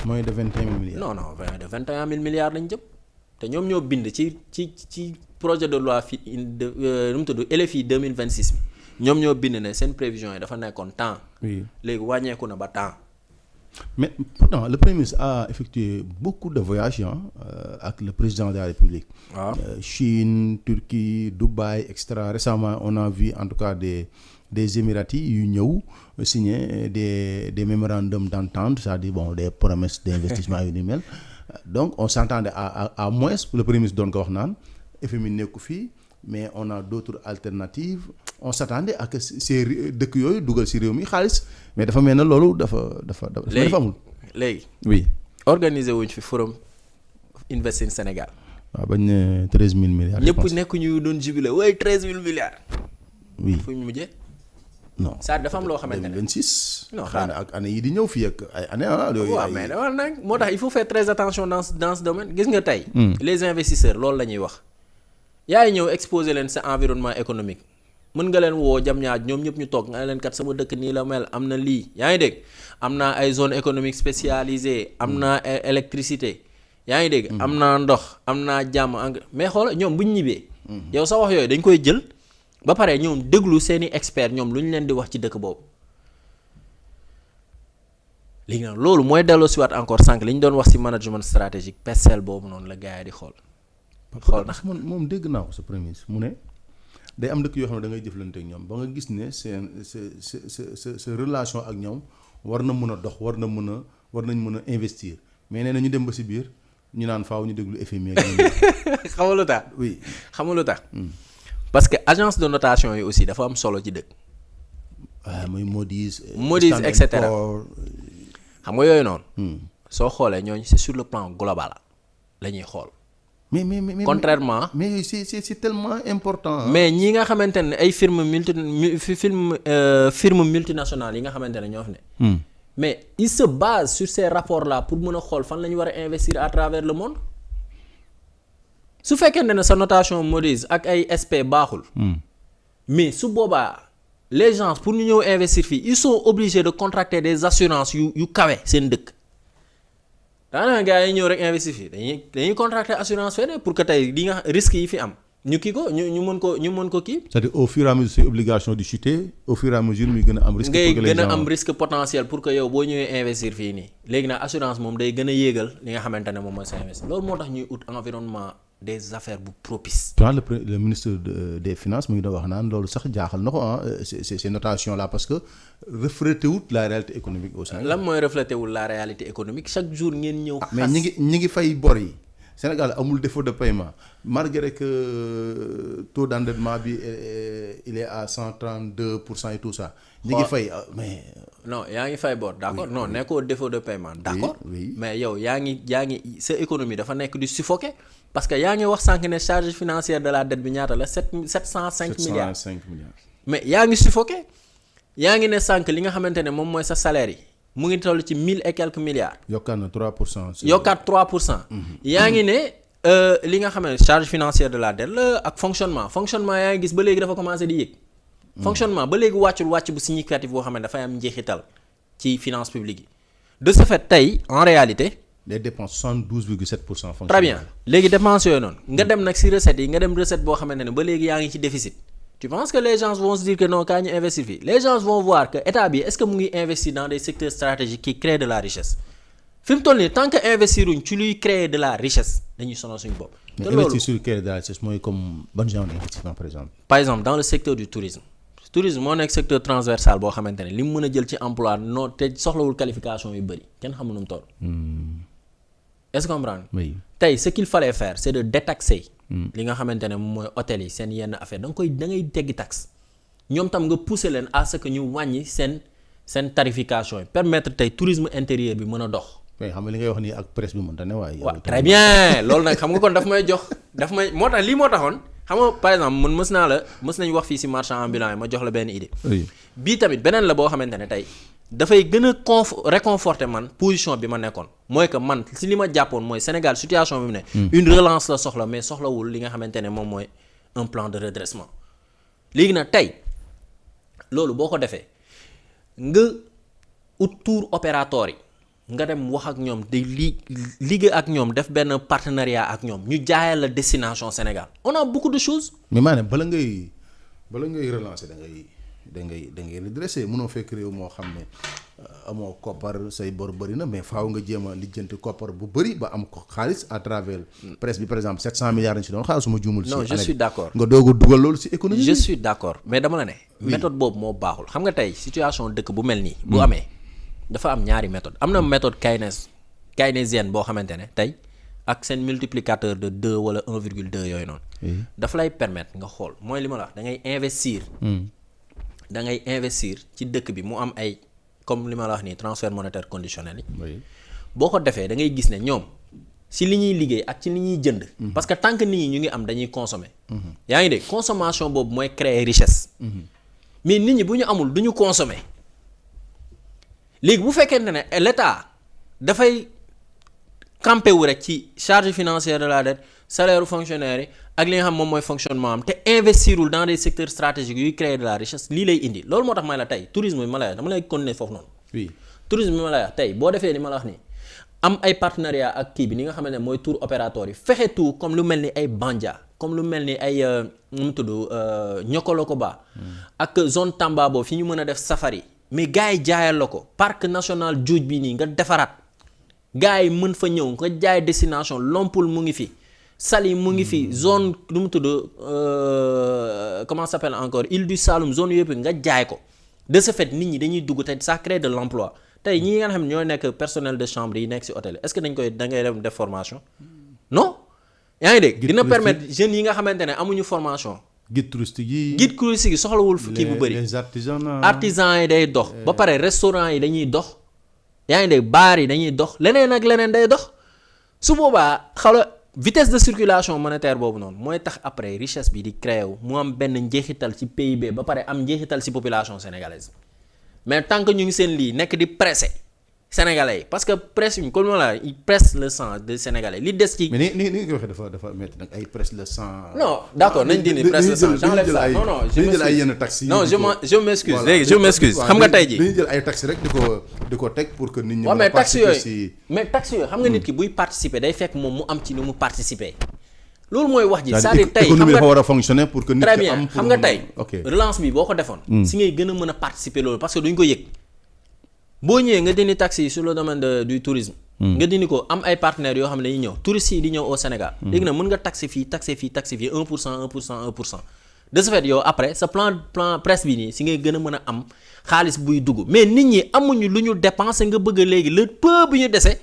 moins de 21 000 milliards. non non 21 000 milliards lañ jëm te ñoom ñoo bind ci projet de loi nu mu tudd LFI 2026 bi ñoom ñoo bind ne seen prévision yi dafa nekkoon temps. oui léegi wàññeeku na ba temps. mais pourtant le Premier ministre a effectué beaucoup de voyages avec le président de la République. waaw Chine, Turquie, Dubaï, etc. Récemment, on a vu en tout cas des Émiratis yu ñëw signer des mémorandums d'entente, c'est-à-dire bon, des promesses d'investissement yu ni mel. Donc on s'entendait à moins le Premier ministre doon ko wax naan FMI nekku fii mais on a d'autres alternatives. On s'attendait à que ces dëkk yooyu dugal ci réew mi xaalis mais dafa mel ne loolu dafa amul. léegi oui. organiser wuñ fi forum Invest in Sénégal. waaw bañ ne 13 000 milliards. ñëpp nekk ñu doon jubilé waaye 13 000 milliards. oui fu ñu mujjee. non ça dafa am loo xamante ne 2026. non xëy na ak année yi di ñëw fii ak ay année waaw mais dama nag moo tax il faut faire très attention dans ce domaine gis nga tey. les investisseurs loolu la ñuy wax. yaay ñëw exposer leen sa environnement économique mën nga leen woo jam ñaar ñoom ñëpp ñu toog nga leen kat sama dëkk nii la mel am na lii yaa ngi dégg am naa ay zone économique spécialisée am naa électricité yaa ngi dégg am naa ndox am naa jàmm mais xool ñoom bu ñu ñibbee. yow sa wax yooyu dañ koy jël ba pare ñoom déglu seeni expert ñoom lu ñu leen di wax ci dëkk boobu léegi nag loolu mooy delloo si waat encore sànq li ñu doon wax si management stratégique PSL boobu noonu la gars yi di xool. xool ndax moom dégg naa ko sa premier ministre mu ne day am dëkk yoo xam ne da ngay jëflante ak ñoom ba nga gis ne seen sa relation ak ñoom war na mën a dox war nañ mën a investir mais nee na ñu dem ba si biir ñu naan faaw ñu déglu FMI ak xamal lu tax oui xamal lu tax parce que agence de notation yi aussi dafa am solo ci dëkk. mooy Moody's et cetera xam nga yooyu noonu. soo xoolee ñooñu c'est sur le plan global la ñuy xool. mais contrairement mais c'est tellement important. mais ñi nga xamante ne ay firme multinationales yi nga xamante ne ñoo fi ne. mais ils se basent sur ces rapports là pour mën a xool fan la ñu war a investir à travers le monde su fekkente ne sa notation Moody's ak ay SP baaxul. mais su boobaa les gens pour ñu ñëw investir fii ils sont obligés de contracter des assurances yu kawe seen dëkk. daanaka gars yi ñëw rek investir fii dañuy contracter assurance feneen pour que tey li nga risques yi fi am ñu kii ko ñu mën ko kii. c'est-à-dire au fur et à mesure c'est obligation de chuter au fur et à mesure muy gën a am risque. ngay gën a am risque potentiel pour que yow boo ñëwee investir fii nii. léegi nag assurance moom day gën a yéegal li nga xamante ne moom mooy sa investir loolu moo tax ñuy ut environnement des affaires bu propice. le ministre des finances mu ngi doon wax naan loolu sax jaaxal na ko ces notations là parce que reflété wut la réalité économique au Sénégal. lan mooy reflété wul la réalité économique chaque jour ngeen ñëw. mais ñi ngi fay bor yi. Sénégal amul défaut de paiement malgré que taux d'endettement bi il est à 132% et tout ça. ñi ngi fay mais. non yaa ngi fay bor d'accord non nekkoo défaut de paiement d'accord oui. mais yow yaa ngi sa économie dafa nekk du suffoquer parce que yaa ngi wax sànq ne charge financière de la dette bi ñaata la 705 milliards. 705 milliards. mais yaa ngi suffoquer yaa ngi ne sànq li nga xamante ne moom mooy sa salaire yi mu ngi toll ci 1000 et quelques milliards. yokkaat na 3%. yokkaat 3%. yaa ngi ne li nga xam ne charge financière de la dette la ak fonctionnement yaa ngi gis ba léegi dafa commencé di yéeg. fonctionnement ba léegi wàcc bu significatif boo xam ne dafay am njeexital ci finance publique yi de ce fait tey en réalité. les dépenses 72,7%. très bien léegi dépenses yooyu noonu. nga dem nag si recettes yi nga dem recette boo xamante ne ba léegi yaa ngi ci déficit. tu penses que les gens vont se dire que non kaa ñu investir fii les gens vont voir que état bi est-ce que mu ngi investir dans des secteurs stratégiques qui créent de la richesse fi mu toll nii tant que investir uñ ci luy créer de la richesse dañuy sonal suñu bopp. te loolu investir sur créer de la richesse mooy comme ban genre d'investissement par exemple. par exemple dans le secteur du tourisme. tourisme moo nekk secteur transversal boo xamante ne li mu mën a jël ci emploi non te soxlawul qualification yu bëri kenn xamul nu mu toll. est-ce que comprendre. oui tey ce qu'il fallait faire c'est de détaxer. li nga xamante ne moom mooy hôtel yi seen yenn affaire da ngay teggi taxe ñoom tam nga pousser leen à ce que ñu wàññi seen tarification yi permettre tey tourisme intérieur bi mën a dox. mais xam nga li ngay wax nii ak presse bi mënta ne waaye. waaw très bien loolu nag xam nga kon daf may moo tax lii moo taxoon xam nga par exemple man mës nañu wax fii ci marchand ambulant yi ma jox la benn idée. bii tamit beneen la boo xamante ne tey dafay gën a réconforter man position bi ma nekkoon mooy que man si li ma jàppoon mooy Sénégal situation bi mu ne. une relance la soxla mais soxlawul li nga xamante ne moom mooy un plan de redressement léegi nag tey loolu boo ko defee nga ut tour opérateur yi nga dem wax ak ñoom di liggéey ak ñoom def benn partenariat ak ñoom ñu jaayal la destination Sénégal on a beaucoup de choses. mais maanaam bala ngay relancer da ngay redresser mënoo fekk réew moo xam ne amoo koppar say bor bëri na mais faaw nga jéem a lijjanti koppar bu bëri ba am ko xaalis à travers presse bi par exemple 700 milliards lañ si doon xaalis su ma juumul. non je suis d'accord nga doog a dugal loolu si économie. je suis d'accord mais dama la ne. méthode boobu moo baaxul xam nga tey situation dëkk bu mel nii. bu amee dafa am ñaari méthode am na méthode keynésienne boo xamante ne tey ak seen multiplicateur de 2 wala 1,2 yooyu noonu. dafa lay permettre nga xool mooy li ma la wax da ngay investir. da ngay investir ci dëkk bi mu am ay comme li ma la wax nii transfert monétaire conditionnel yi. boo ko defee da ngay gis ne ñoom si li ñuy liggéey ak ci li ñuy jënd. parce que tant que nit ñi ñu ngi am dañuy consommer. yaa ngi dégg consommation boobu mooy créer richesse. mais nit ñi bu ñu amul du ñu consommer léegi bu fekkente ne l'État dafay campé wu rek ci charge financière de la dette salaire fonctionnaire yi ak li nga xam moom mooy fonctionnement am te investirul dans des secteurs stratégiques yuy créer de la richesse lii lay indi loolu moo tax may la tey tourisme bi ma lay wax dama lay continuer foofu noonu. oui tourisme bi ma lay wax tey boo defee ni ma la wax nii am ay partenariat ak kii bi ni nga xamante ne mooy tour opérateur yi fexe tout comme lu mel ni ay Bandia comme lu mel ni ay nu mu tudd Niokolo-Koba ak zone Tamba boobu fi ñu mën a def safari mais gars yi jaayal la ko parc national Djoudj bi nii nga defaraat gars yi mën fa ñëw nga jaay destination Lompoul mu ngi fi Saly mu ngi fi zone lu mu tudd comment ça s'appelle encore Île du Saloum zone yëpp nga jaay ko de ce fait nit ñi dañuy dugg te ça crée de l'emploi tey ñi nga xam ne ñoo nekk personnel de chambre yi nekk ci hôtel est-ce que da ngay def formation non yaa ngi dégg dina permettre jeunes yi nga xamante ne amuñu formation guide touristique yi soxlawul kii bu bëri les artisans yi day dox ba pare restaurant yi dañuy dox yaa ngi dégg bar yi dañuy dox leneen ak leneen day dox su boobaa xala vitesse de circulation monétaire boobu noonu mooy tax après richesse bi di créer wu mu am benn njeexital ci PIB ba pare am njeexital ci population sénégalaise mais tant que ñu ngi seen lii nekk di presser sénégalais yi parce que presse yi comme la il presse le sang de sénégalais li des ci. mais ni nga ko waxee dafa métti nag ay presse le sang. non d'accord nañ dindi presse le sang j'enlève ça non non je m'excuse ay yenn taxes yi non je m'excuse léegi je m'excuse xam nga tey jii dañuy jël ay taxes rek di ko teg pour que nit ñi. waaw mais taxes yooyu xam nga nit ki buy participer day fekk moom mu am ci nu mu participer. loolu mooy wax ji c'est-à-dire tey xam nga dafa war a fonctionner pour que nit très ki bien am xam nga tey relance bi boo ko defoon si ngay gën a mën a participer loolu parce que duñ ko yëg boo ñëwee nga dindi taxes yi sur le domaine du tourisme nga dindi ko am ay partenaires yoo xam ne dañuy ñëw touristes yi di ñëw au Sénégal léegi nag mën nga taxer fii 1% de ce fait yow après sa plan presse bi nii si ngay gën a mën a am xaalis buy dugg mais nit ñi amuñu lu ñu dépenser nga bëgg léegi le peu bi ñu dese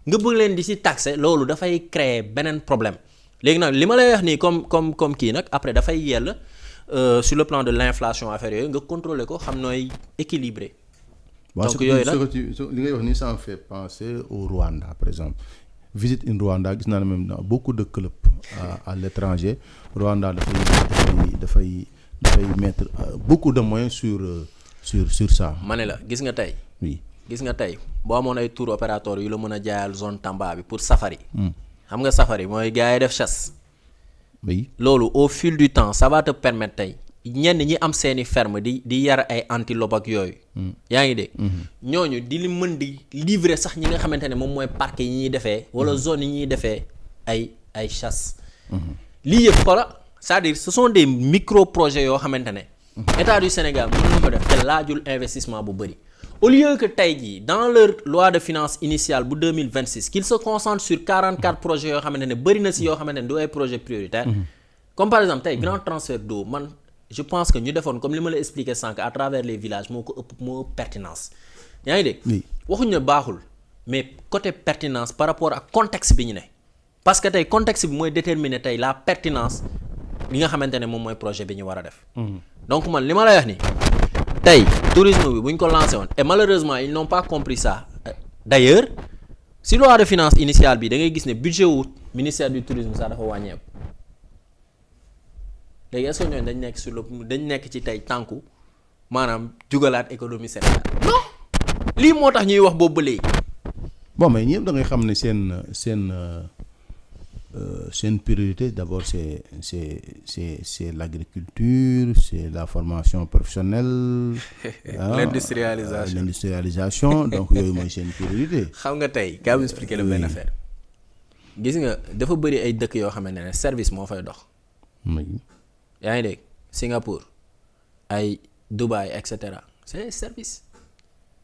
nga bëgg leen di si taxer loolu dafay créer beneen problème léegi nag li ma lay wax nii comme kii nag après dafay yell sur le plan de l'inflation affaire yooyu nga contrôler ko xam nooy équilibré. donc yooyu nag li ngay wax nii ça me fait penser au Rwanda par exemple visite in Rwanda gis naa ne même dans beaucoup de clubs à l'étranger Rwanda dafay mettre beaucoup de moyens sur ça. ma ne la gis nga tey. oui gis nga tey boo amoon ay tour opérateur yu la mën a jaayal zone Tamba bi pour safari. xam nga safari mooy gars yi def chasse. oui loolu au fil du temps ça va te permettre tey ñenn ñi am seeni ferme di yar ay antilope ak yooyu. yaa ngi dégg. ñooñu di li mën di livrer sax ñi nga xamante ne moom mooy parc yi ñuy defee. wala zone yi ñuy defee ay chasse. lii yëpp xoola c'est-à-dire ce sont des micro projets yoo xamante ne. État du Sénégal mën na ko def te laajul investissement bu bëri. au lieu que tey jii dans leur loi de finances initiale bu 2026 qu'ils se concentrent sur 44 projets yoo xamante ne bëri na si yoo xamante ne du ay projets prioritaires. comme par exemple tey grand transfert d'eau man je pense que ñu defoon comme li ma la expliqué sànq à travers les villages moo ëpp pertinence. yaa ngi dégg. waxuñ ne baaxul mais côté pertinence par rapport ak contexte bi ñu ne. parce que tey contexte bi mooy déterminer tey la pertinence li nga xamante ne moom mooy projet bi ñu war a def. donc man li ma lay wax ni tey tourisme bi bu ñu ko lancé woon et malheureusement ils n'ont pas compris ça d'ailleurs si loi de finances initiale bi da ngay gis ne budget wu ministère du tourisme sax dafa wàññeeku léegi est-ce que ñooñu dañ nekk ci tey tànku maanaam jugalaat économie Sénégal non lii moo tax ñuy wax boobu ba léegi. bon mais ñëpp da ngay xam ne seen seen priorité d'abord c'est l'agriculture, c'est la formation professionnelle. L'industrialisation donc yooyu mooy seen priorité. xam nga tey kaa ma expliquer la benn affaire gis nga dafa bëri ay dëkk yoo xamante ne service moo fay dox. yaa ngi dégg Singapour ay Dubaï et cetera c'est service.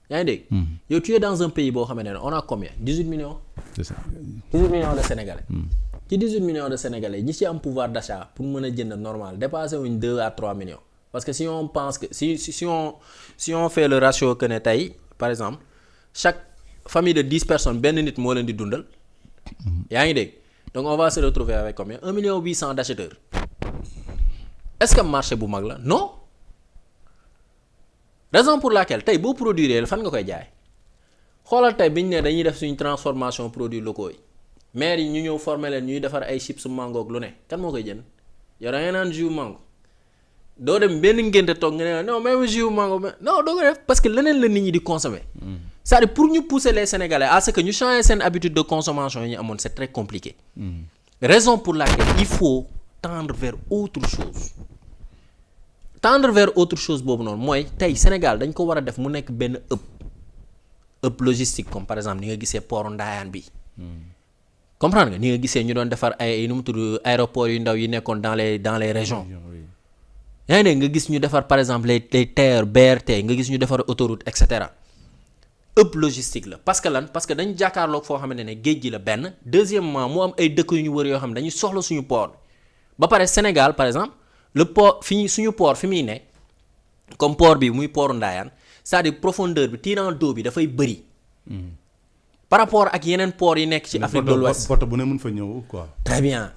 yaa ngi dégg. yow tu es dans un pays boo xamante ne on a combien 18 millions. c'est ça 18 millions de Sénégalais. ci 18 millions de Sénégalais ñi ci am pouvoir d'achat pour mën a jënd normal dépassé wuñ 2 à 3 millions. parce que si on pense que si on fait le ratio que ne tey par exemple chaque famille de 10 personnes benn nit moo leen di dundal. yaa ngi dégg donc on va se retrouver avec combien 1 million 800 d'acheteurs. est-ce que marché bu mag la non. raison pour laquelle tey boo produire fan nga koy jaay xoolal tey biñ ne dañuy def suñu transformation produits locaux yi maire yi ñu ñëw former leen ñuy defar ay chips mango ak lu ne kan moo koy jënd yow da ngay naan jus mango doo dem benn ngénte toog nga ne non même jus mango non doo ko def parce que leneen la nit ñi di consommer. c'est-à-dire pour ñu pousser les Sénégalais à ce que ñu changer seen habitude de consommation yi ñu amoon c'est très compliqué. Raison pour laquelle il faut tendre vers autre chose. Tendre vers autre chose boobu noonu mooy tey Sénégal dañ ko war a def mu nekk benn hub logistique comme par exemple ni nga gisee port Ndayane bi. comprendre nga ni nga gisee ñu doon defar ay nu mu tudd aéroport yu ndaw yi nekkoon dans les régions. yaa ngi dégg nga gis ñu defar par exemple les TER BRT nga gis ñu defar autoroute et cetera hub logistique la parce que lan parce que dañ jàkkaarloog foo xamante ne géej gi la benn deuxièmement mu am ay dëkk yu ñu wër yoo xam ne dañuy soxla suñu port ba pare Sénégal par exemple. le port suñu port fi muy ne comme port bi muy port Ndayane c'est-à-dire profondeur bi tirant d'eau bi dafay bëri. par rapport ak yeneen port yi nekk ci Afrique de l'Ouest bateau bu ne mën fa ñëw quoi. très bien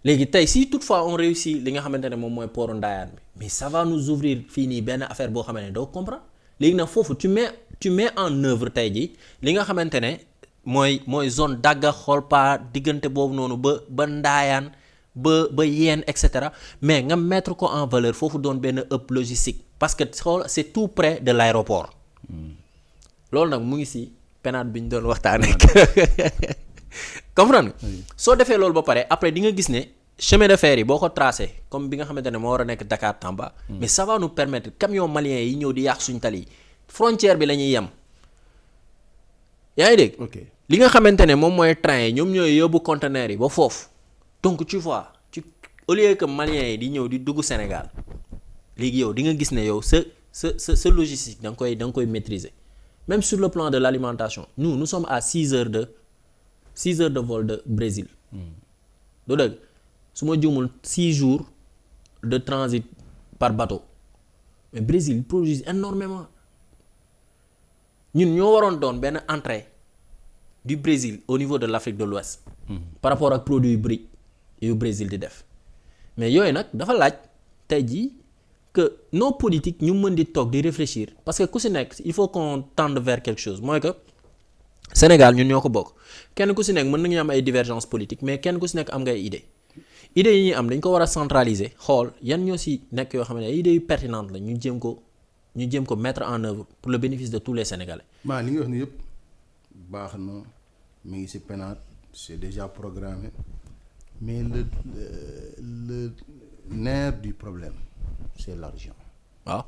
léegi tey si toutefois on réussit li nga xamante ne moom mooy port Ndayane bi mais ça va nous ouvrir fii nii benn affaire boo xamante ne doo comprendre léegi nag foofu tu mets en œuvre tey ji li nga xamante ne mooy zone Dagga Xolpa diggante boobu noonu ba Ndayane ba yeen et cetera mais nga mettre ko en valeur foofu doon benn hub logistique parce que xool c'est tout près de l'aéroport loolu nag mu ngi ci pénate bi ñu doon waxtaanee comprendre nga soo defee loolu ba pare après di nga gis ne chemin de fer yi boo ko tracé comme bi nga xamante ne moo war a nekk Dakar Tamba mais ça va nous permettre camions maliens yi ñëw di yàq suñu tali yi frontière bi la ñuy yem yaa ngi dégg li nga xamante ne moom mooy train yi ñoom ñooy yóbbu conteneurs yi ba foofu donc tu vois au lieu que maliens yi di ñëw di dugg Sénégal léegi yow di nga gis ne yow sa logistique da nga koy maîtriser même sur le plan de l'alimentation nous sommes à 6 heures de vol de Brésil doo dëgg su ma juumul 6 jours de transit par bateau mais Brésil produit énormément ñun ñoo waroon doon benn entrée du Brésil au niveau de l'Afrique de l'Ouest par rapport ak produit yu bëri yu Brésil di def mais yooyu nag dafa laaj tey jii que nos politiques ñu mën di toog di réfléchir parce que ku si nekk il faut qu'on tende vers quelque chose mooy que Sénégal ñun ñoo ko bokk kenn ku si nekk mën nañu am ay divergences politiques mais kenn ku si nekk am ngay idée yi ñuy am dañ ko war a centraliser xool yan ñoo si nekk yoo xam ne ay idées yu pertinentes la ñu jéem ko mettre en œuvre pour le bénéfice de tous les Sénégalais. maa li nga wax ni yëpp baax na mi ngi ci pénate c'est déjà programmé mais le nerf du problème c'est l'argent. waaw.